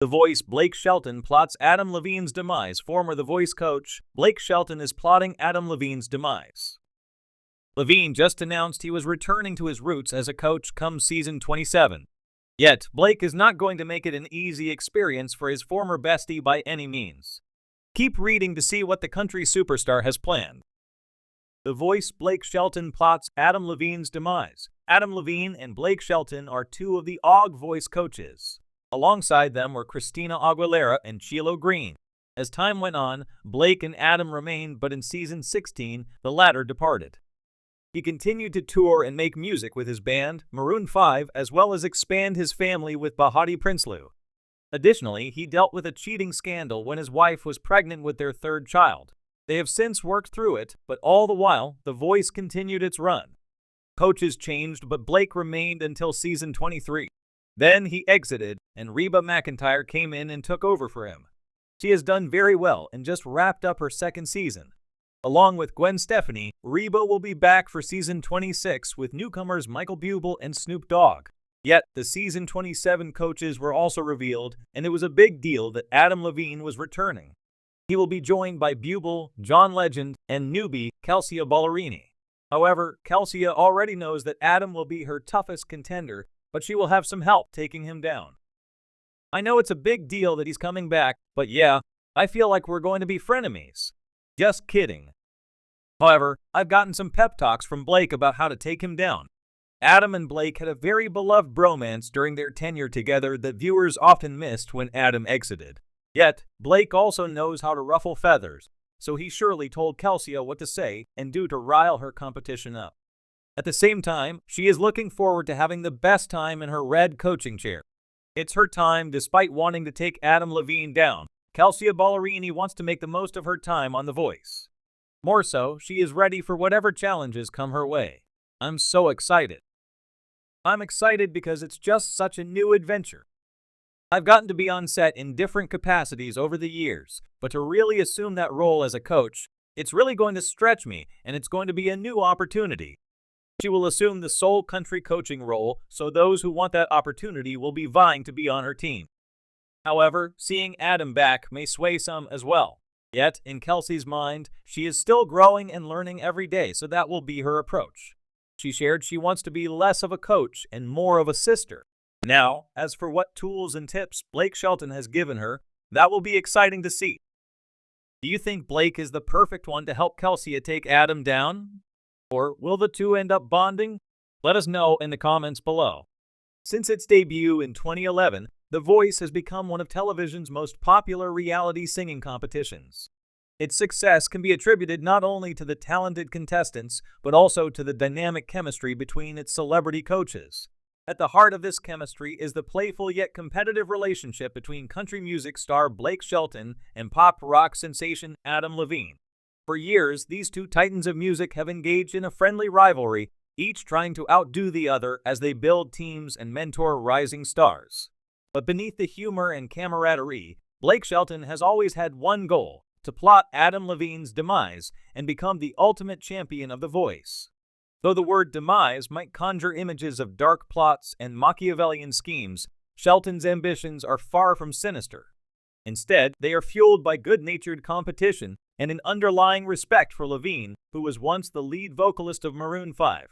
The Voice Blake Shelton plots Adam Levine's demise. Former The Voice coach, Blake Shelton is plotting Adam Levine's demise. Levine just announced he was returning to his roots as a coach come season 27. Yet, Blake is not going to make it an easy experience for his former bestie by any means. Keep reading to see what the country superstar has planned. The Voice Blake Shelton plots Adam Levine's demise. Adam Levine and Blake Shelton are two of the Voice coaches. Alongside them were Christina Aguilera and Chilo Green. As time went on, Blake and Adam remained, but in season 16, the latter departed. He continued to tour and make music with his band, Maroon 5, as well as expand his family with Bahati Prinsloo. Additionally, he dealt with a cheating scandal when his wife was pregnant with their third child. They have since worked through it, but all the while, The Voice continued its run. Coaches changed, but Blake remained until season 23. Then he exited, and Reba McEntire came in and took over for him. She has done very well and just wrapped up her second season. Along with Gwen Stefani, Reba will be back for season 26 with newcomers Michael Bublé and Snoop Dogg. Yet, the season 27 coaches were also revealed, and it was a big deal that Adam Levine was returning. He will be joined by Bublé, John Legend, and newbie Kelsea Ballerini. However, Kelsea already knows that Adam will be her toughest contender, but she will have some help taking him down. I know it's a big deal that he's coming back, but yeah, I feel like we're going to be frenemies. Just kidding. However, I've gotten some pep talks from Blake about how to take him down. Adam and Blake had a very beloved bromance during their tenure together that viewers often missed when Adam exited. Yet, Blake also knows how to ruffle feathers, so he surely told Kelsea what to say and do to rile her competition up. At the same time, she is looking forward to having the best time in her red coaching chair. It's her time despite wanting to take Adam Levine down. Kelsea Ballerini wants to make the most of her time on The Voice. More so, she is ready for whatever challenges come her way. I'm so excited. I'm excited because it's just such a new adventure. I've gotten to be on set in different capacities over the years, but to really assume that role as a coach, it's really going to stretch me, and it's going to be a new opportunity. She will assume the sole country coaching role, so those who want that opportunity will be vying to be on her team. However, seeing Adam back may sway some as well. Yet, in Kelsea's mind, she is still growing and learning every day, so that will be her approach. She shared she wants to be less of a coach and more of a sister. Now, as for what tools and tips Blake Shelton has given her, that will be exciting to see. Do you think Blake is the perfect one to help Kelsea take Adam down? Or will the two end up bonding? Let us know in the comments below. Since its debut in 2011, The Voice has become one of television's most popular reality singing competitions. Its success can be attributed not only to the talented contestants, but also to the dynamic chemistry between its celebrity coaches. At the heart of this chemistry is the playful yet competitive relationship between country music star Blake Shelton and pop rock sensation Adam Levine. For years, these two titans of music have engaged in a friendly rivalry, each trying to outdo the other as they build teams and mentor rising stars. But beneath the humor and camaraderie, Blake Shelton has always had one goal: to plot Adam Levine's demise and become the ultimate champion of The Voice. Though the word demise might conjure images of dark plots and Machiavellian schemes, Shelton's ambitions are far from sinister. Instead, they are fueled by good-natured competition and an underlying respect for Levine, who was once the lead vocalist of Maroon 5.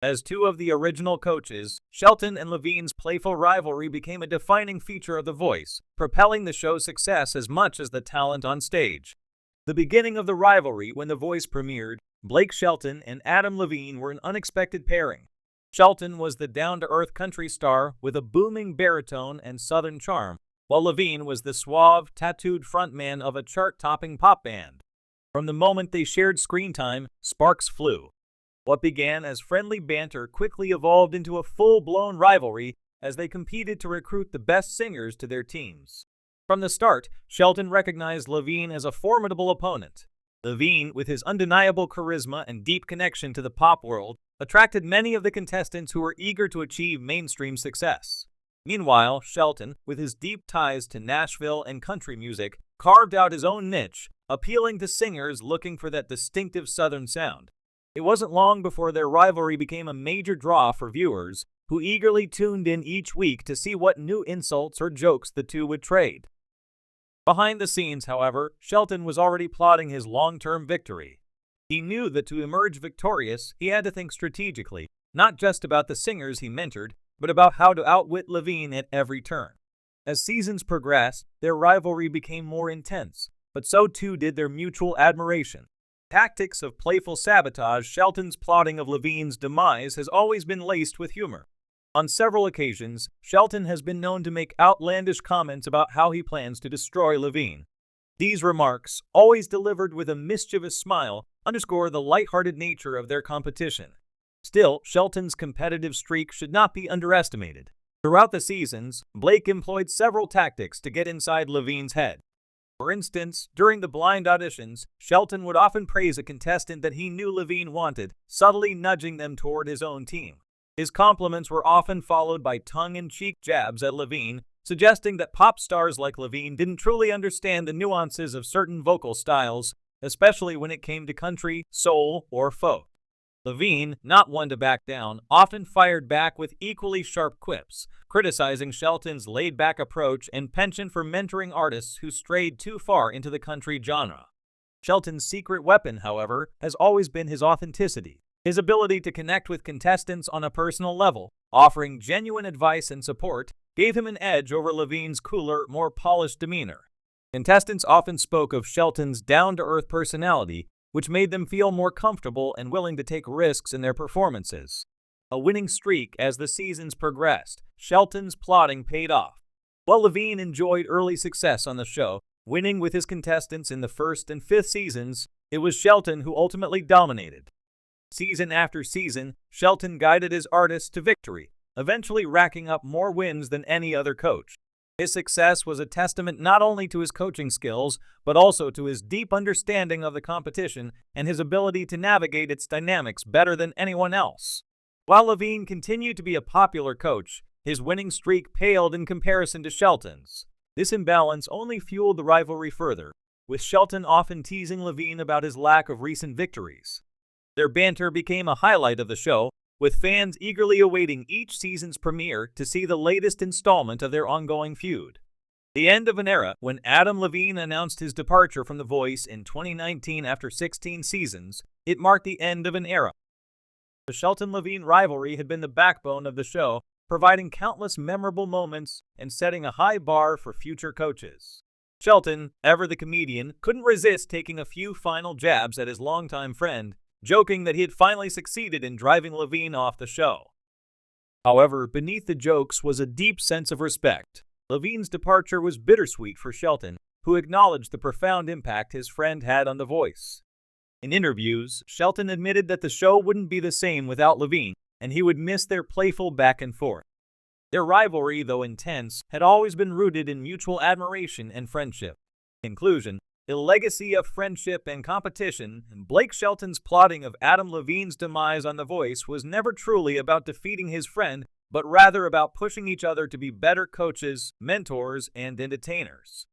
As two of the original coaches, Shelton and Levine's playful rivalry became a defining feature of The Voice, propelling the show's success as much as the talent on stage. The beginning of the rivalry when The Voice premiered, Blake Shelton and Adam Levine were an unexpected pairing. Shelton was the down-to-earth country star with a booming baritone and southern charm, while Levine was the suave, tattooed frontman of a chart-topping pop band. From the moment they shared screen time, sparks flew. What began as friendly banter quickly evolved into a full-blown rivalry as they competed to recruit the best singers to their teams. From the start, Shelton recognized Levine as a formidable opponent. Levine, with his undeniable charisma and deep connection to the pop world, attracted many of the contestants who were eager to achieve mainstream success. Meanwhile, Shelton, with his deep ties to Nashville and country music, carved out his own niche, appealing to singers looking for that distinctive Southern sound. It wasn't long before their rivalry became a major draw for viewers, who who eagerly tuned in each week to see what new insults or jokes the two would trade. Behind the scenes, however, Shelton was already plotting his long-term victory. He knew that to emerge victorious, he had to think strategically, not just about the singers he mentored, but about how to outwit Levine at every turn. As seasons progressed, their rivalry became more intense, but so too did their mutual admiration. Tactics of playful sabotage, Shelton's plotting of Levine's demise has always been laced with humor. On several occasions, Shelton has been known to make outlandish comments about how he plans to destroy Levine. These remarks, always delivered with a mischievous smile, underscore the lighthearted nature of their competition. Still, Shelton's competitive streak should not be underestimated. Throughout the seasons, Blake employed several tactics to get inside Levine's head. For instance, during the blind auditions, Shelton would often praise a contestant that he knew Levine wanted, subtly nudging them toward his own team. His compliments were often followed by tongue-in-cheek jabs at Levine, suggesting that pop stars like Levine didn't truly understand the nuances of certain vocal styles, especially when it came to country, soul, or folk. Levine, not one to back down, often fired back with equally sharp quips, criticizing Shelton's laid-back approach and penchant for mentoring artists who strayed too far into the country genre. Shelton's secret weapon, however, has always been his authenticity. His ability to connect with contestants on a personal level, offering genuine advice and support, gave him an edge over Levine's cooler, more polished demeanor. Contestants often spoke of Shelton's down-to-earth personality, which made them feel more comfortable and willing to take risks in their performances. A winning streak as the seasons progressed, Shelton's plotting paid off. While Levine enjoyed early success on the show, winning with his contestants in the first and fifth seasons, it was Shelton who ultimately dominated. Season after season, Shelton guided his artists to victory, eventually racking up more wins than any other coach. His success was a testament not only to his coaching skills, but also to his deep understanding of the competition and his ability to navigate its dynamics better than anyone else. While Levine continued to be a popular coach, his winning streak paled in comparison to Shelton's. This imbalance only fueled the rivalry further, with Shelton often teasing Levine about his lack of recent victories. Their banter became a highlight of the show, with fans eagerly awaiting each season's premiere to see the latest installment of their ongoing feud. The end of an era. When Adam Levine announced his departure from The Voice in 2019 after 16 seasons, it marked the end of an era. The Shelton-Levine rivalry had been the backbone of the show, providing countless memorable moments and setting a high bar for future coaches. Shelton, ever the comedian, couldn't resist taking a few final jabs at his longtime friend, joking that he had finally succeeded in driving Levine off the show. However, beneath the jokes was a deep sense of respect. Levine's departure was bittersweet for Shelton, who acknowledged the profound impact his friend had on The Voice. In interviews, Shelton admitted that the show wouldn't be the same without Levine, and he would miss their playful back and forth. Their rivalry, though intense, had always been rooted in mutual admiration and friendship. In conclusion, a legacy of friendship and competition, Blake Shelton's plotting of Adam Levine's demise on The Voice was never truly about defeating his friend, but rather about pushing each other to be better coaches, mentors, and entertainers.